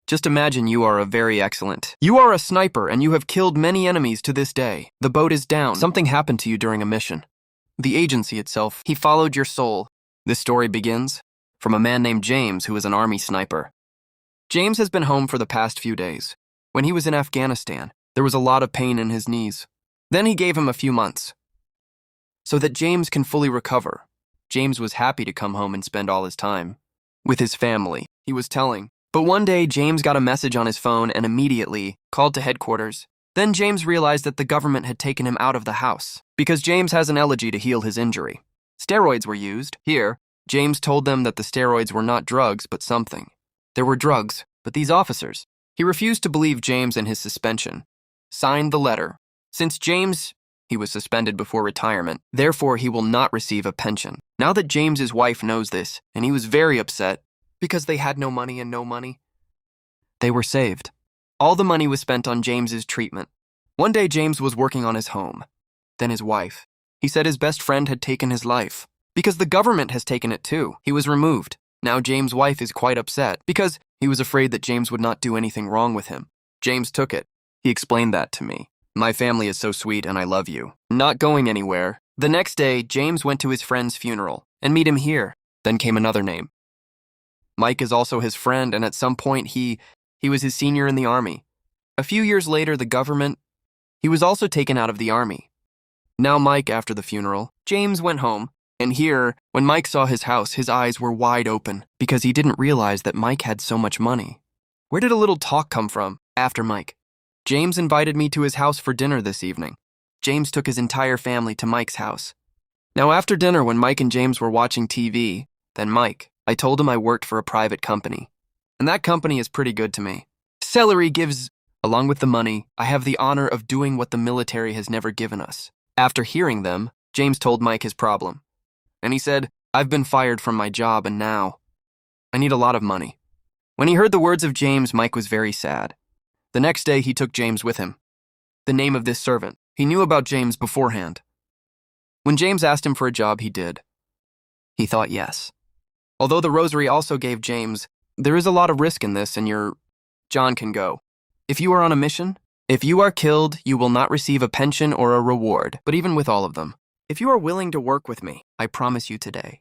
Just imagine you are a very excellent. You are a sniper and you have killed many enemies to this day. The boat is down. Something happened to you during a mission. The agency itself, he followed your soul. This story begins from a man named James who is an army sniper. James has been home for the past few days. When he was in Afghanistan, there was a lot of pain in his knees. Then he gave him a few months so that James can fully recover. James was happy to come home and spend all his time with his family, he was telling. But one day, James got a message on his phone and immediately called to headquarters. Then James realized that the government had taken him out of the house because James has an elegy to heal his injury. Steroids were used. Here, James told them that the steroids were not drugs, but something. There were drugs, but these officers. He refused to believe James and his suspension. Signed the letter. Since he was suspended before retirement, therefore he will not receive a pension. Now that James's wife knows this, and he was very upset, because they had no money and no money, they were saved. All the money was spent on James's treatment. One day James was working on his home. Then his wife. He said his best friend had taken his life. Because the government has taken it too. He was removed. Now James' wife is quite upset because he was afraid that James would not do anything wrong with him. James took it. He explained that to me. My family is so sweet and I love you. Not going anywhere. The next day, James went to his friend's funeral and meet him here. Then came another name. Mike is also his friend, and at some point he was his senior in the army. A few years later, he was also taken out of the army. Now Mike, after the funeral, James went home, and here, when Mike saw his house, his eyes were wide open because he didn't realize that Mike had so much money. Where did a little talk come from after Mike? James invited me to his house for dinner this evening. James took his entire family to Mike's house. Now after dinner, when Mike and James were watching TV, then I told him I worked for a private company, and that company is pretty good to me. Salary gives, along with the money, I have the honor of doing what the military has never given us. After hearing them, James told Mike his problem, and he said, I've been fired from my job and now I need a lot of money. When he heard the words of James, Mike was very sad. The next day, he took James with him. The name of this servant, he knew about James beforehand. When James asked him for a job, he did. He thought yes. Although the rosary also gave James, there is a lot of risk in this and John can go. If you are on a mission, if you are killed, you will not receive a pension or a reward, but even with all of them, if you are willing to work with me, I promise you today,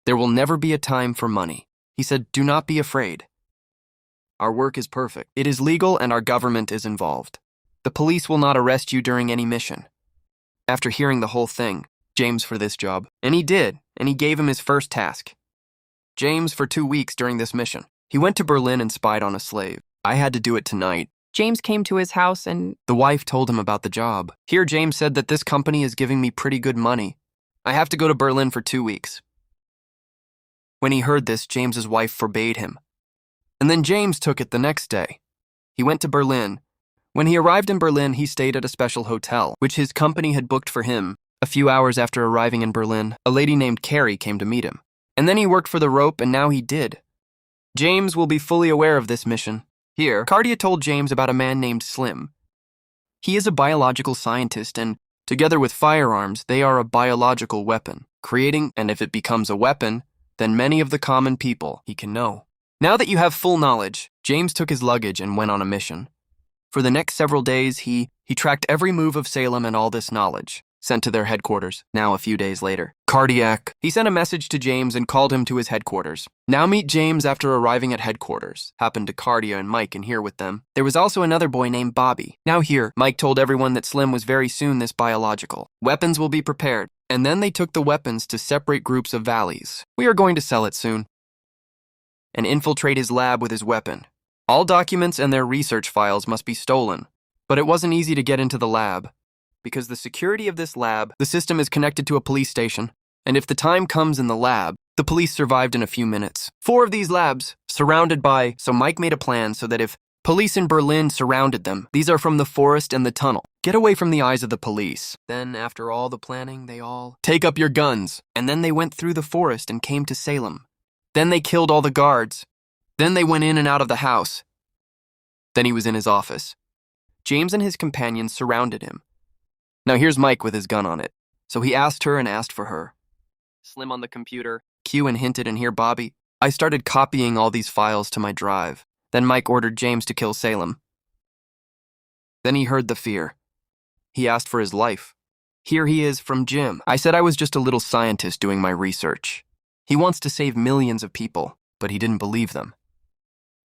there will never be a time for money. He said, do not be afraid. Our work is perfect. It is legal and our government is involved. The police will not arrest you during any mission. After hearing the whole thing, James for this job, and he did, and he gave him his first task. James for 2 weeks during this mission. He went to Berlin and spied on a slave. I had to do it tonight. James came to his house and the wife told him about the job. Here James said that this company is giving me pretty good money. I have to go to Berlin for 2 weeks. When he heard this, James's wife forbade him. And then James took it the next day. He went to Berlin. When he arrived in Berlin, he stayed at a special hotel, which his company had booked for him. A few hours after arriving in Berlin, a lady named Carrie came to meet him. And then he worked for the rope, and now he did. James will be fully aware of this mission. Here, Cardia told James about a man named Slim. He is a biological scientist, and together with firearms, they are a biological weapon, creating, and if it becomes a weapon, then many of the common people he can know. Now that you have full knowledge, James took his luggage and went on a mission. For the next several days, he tracked every move of Salem and all this knowledge. Sent to their headquarters, now a few days later. Cardiac. He sent a message to James and called him to his headquarters. Now meet James after arriving at headquarters. Happened to Cardia and Mike in here with them. There was also another boy named Bobby. Now here, Mike told everyone that Slim was very soon this biological. Weapons will be prepared. And then they took the weapons to separate groups of valleys. We are going to sell it soon. And infiltrate his lab with his weapon. All documents and their research files must be stolen. But it wasn't easy to get into the lab. Because the security of this lab, the system is connected to a police station, and if the time comes in the lab, the police survived in a few minutes. 4 of these labs, surrounded by, so Mike made a plan so that if police in Berlin surrounded them, these are from the forest and the tunnel, get away from the eyes of the police. Then, after all the planning, they all take up your guns, and then they went through the forest and came to Salem. Then they killed all the guards. Then they went in and out of the house. Then he was in his office. James and his companions surrounded him. Now here's Mike with his gun on it. So he asked her and asked for her. Slim on the computer, Q and hinted, and here Bobby. I started copying all these files to my drive. Then Mike ordered James to kill Salem. Then he heard the fear. He asked for his life. Here he is from Jim. I said I was just a little scientist doing my research. He wants to save millions of people, but he didn't believe them.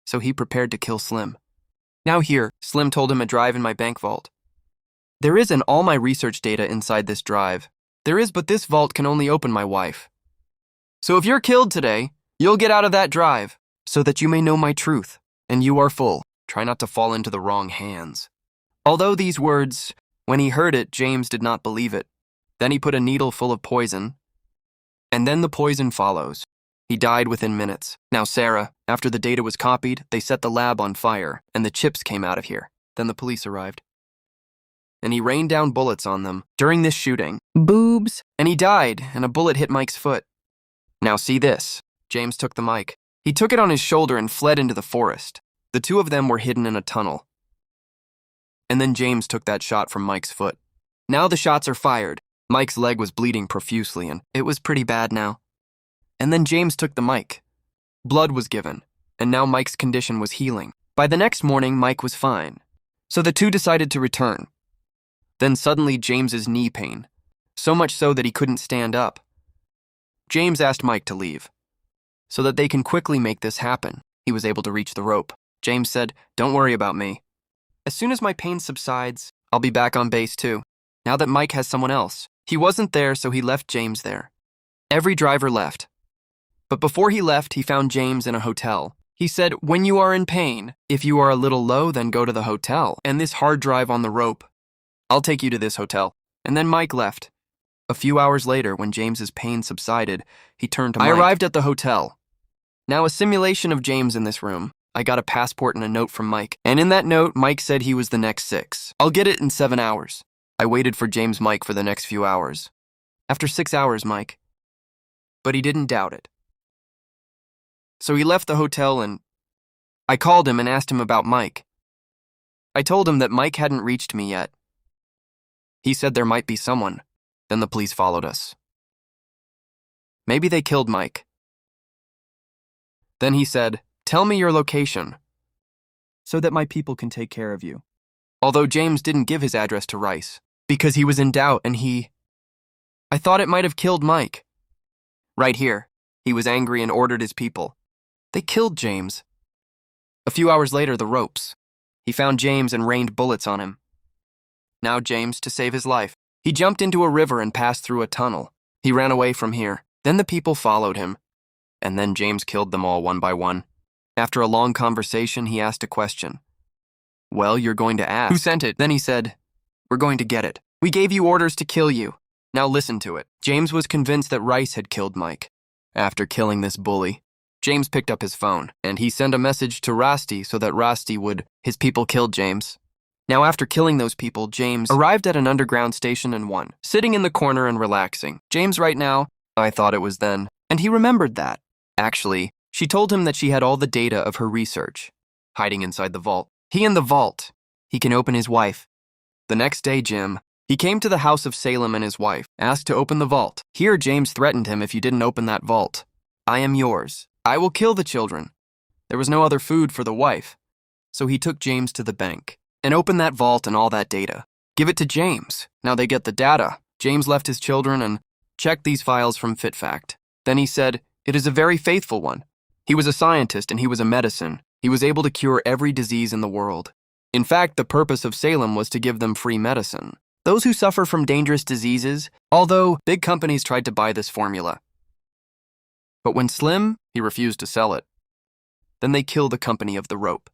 So he prepared to kill Slim. Now here, Slim told him a drive in my bank vault. There isn't all my research data inside this drive. There is, but this vault can only open my wife. So if you're killed today, you'll get out of that drive, so that you may know my truth, and you are full. Try not to fall into the wrong hands. Although these words, when he heard it, James did not believe it. Then he put a needle full of poison, and then the poison follows. He died within minutes. Now Sarah, after the data was copied, they set the lab on fire, and the chips came out of here. Then the police arrived. And he rained down bullets on them. During this shooting, boobs, and he died, and a bullet hit Mike's foot. Now see this. James took the mic. He took it on his shoulder and fled into the forest. The two of them were hidden in a tunnel. And then James took that shot from Mike's foot. Now the shots are fired. Mike's leg was bleeding profusely, and it was pretty bad now. And then James took the mic. Blood was given, and now Mike's condition was healing. By the next morning, Mike was fine. So the two decided to return. Then suddenly James's knee pain, so much so that he couldn't stand up. James asked Mike to leave, so that they can quickly make this happen. He was able to reach the rope. James said, "Don't worry about me. As soon as my pain subsides, I'll be back on base too. Now that Mike has someone else." He wasn't there, so he left James there. Every driver left. But before he left, he found James in a hotel. He said, "When you are in pain, if you are a little low, then go to the hotel. And this hard drive on the rope. I'll take you to this hotel." And then Mike left. A few hours later, when James's pain subsided, he turned to Mike. I arrived at the hotel. Now a simulation of James in this room. I got a passport and a note from Mike. And in that note, Mike said he was the next 6. I'll get it in 7 hours. I waited for James Mike for the next few hours. After 6 hours, Mike. But he didn't doubt it. So he left the hotel and I called him and asked him about Mike. I told him that Mike hadn't reached me yet. He said there might be someone. Then the police followed us. Maybe they killed Mike. Then he said, "Tell me your location, so that my people can take care of you." Although James didn't give his address to Rice, because he was in doubt and I thought it might have killed Mike. Right here, he was angry and ordered his people. They killed James. A few hours later, the ropes. He found James and rained bullets on him. Now James, to save his life, he jumped into a river and passed through a tunnel. He ran away from here. Then the people followed him. And then James killed them all one by one. After a long conversation, he asked a question. "Well, you're going to ask. Who sent it?" Then he said, "We're going to get it. We gave you orders to kill you. Now listen to it." James was convinced that Rice had killed Mike. After killing this bully, James picked up his phone, and he sent a message to Rusty so that Rusty his people killed James. Now after killing those people, James arrived at an underground station and won, sitting in the corner and relaxing. James right now, I thought it was then, and he remembered that. Actually, she told him that she had all the data of her research, hiding inside the vault. He in the vault. He can open his wife. The next day, he came to the house of Salem and his wife, asked to open the vault. Here, James threatened him if you didn't open that vault. "I am yours. I will kill the children." There was no other food for the wife. So he took James to the bank and opened that vault and all that data. Give it to James. Now they get the data. James left his children and checked these files from FitFact. Then he said, "It is a very faithful one." He was a scientist and he was a medicine. He was able to cure every disease in the world. In fact, the purpose of Salem was to give them free medicine. Those who suffer from dangerous diseases, although big companies tried to buy this formula. But when Slim, he refused to sell it. Then they killed the company of the rope.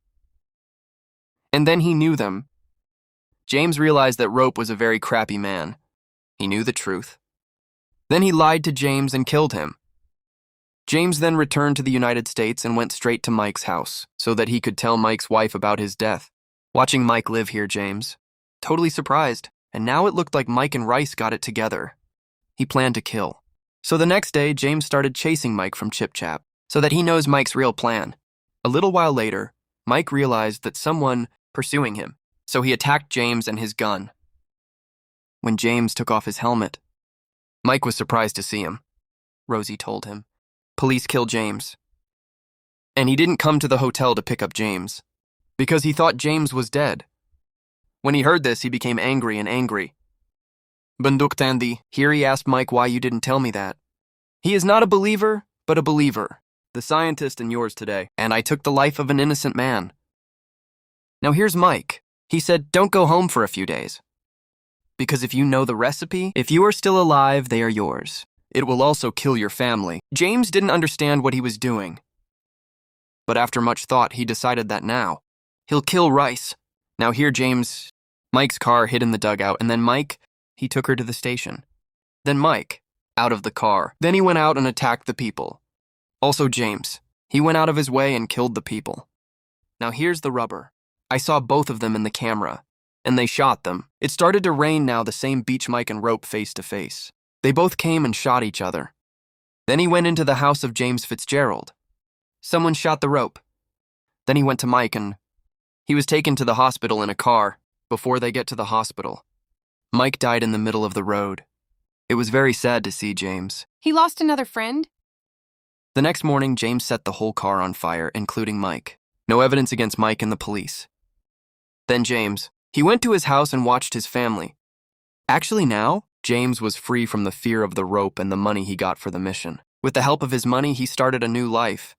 And then he knew them. James realized that Rope was a very crappy man. He knew the truth. Then he lied to James and killed him. James then returned to the United States and went straight to Mike's house so that he could tell Mike's wife about his death. Watching Mike live here, James, totally surprised, and now it looked like Mike and Rice got it together. He planned to kill. So the next day, James started chasing Mike from Chip Chap so that he knows Mike's real plan. A little while later, Mike realized that someone pursuing him, so he attacked James and his gun. When James took off his helmet, Mike was surprised to see him. Rosie told him, "Police killed James." And he didn't come to the hotel to pick up James, because he thought James was dead. When he heard this, he became angry and angry. Bunduk Tandi, here he asked Mike why you didn't tell me that. He is not a believer, but a believer, the scientist in yours today, and I took the life of an innocent man. Now here's Mike. He said, don't go home for a few days. Because if you know the recipe, if you are still alive, they are yours. It will also kill your family. James didn't understand what he was doing. But after much thought, he decided that now, he'll kill Rice. Now here, James, Mike's car hid in the dugout, and then Mike, he took her to the station. Then Mike, out of the car. Then he went out and attacked the people. Also James, he went out of his way and killed the people. Now here's the rubber. I saw both of them in the camera, and they shot them. It started to rain now, the same beach Mike and Rope face to face. They both came and shot each other. Then he went into the house of James Fitzgerald. Someone shot the Rope. Then he went to Mike and he was taken to the hospital in a car. Before they get to the hospital, Mike died in the middle of the road. It was very sad to see James. He lost another friend? The next morning, James set the whole car on fire, including Mike. No evidence against Mike and the police. Then James, he went to his house and watched his family. Actually now, James was free from the fear of the Rope and the money he got for the mission. With the help of his money, he started a new life.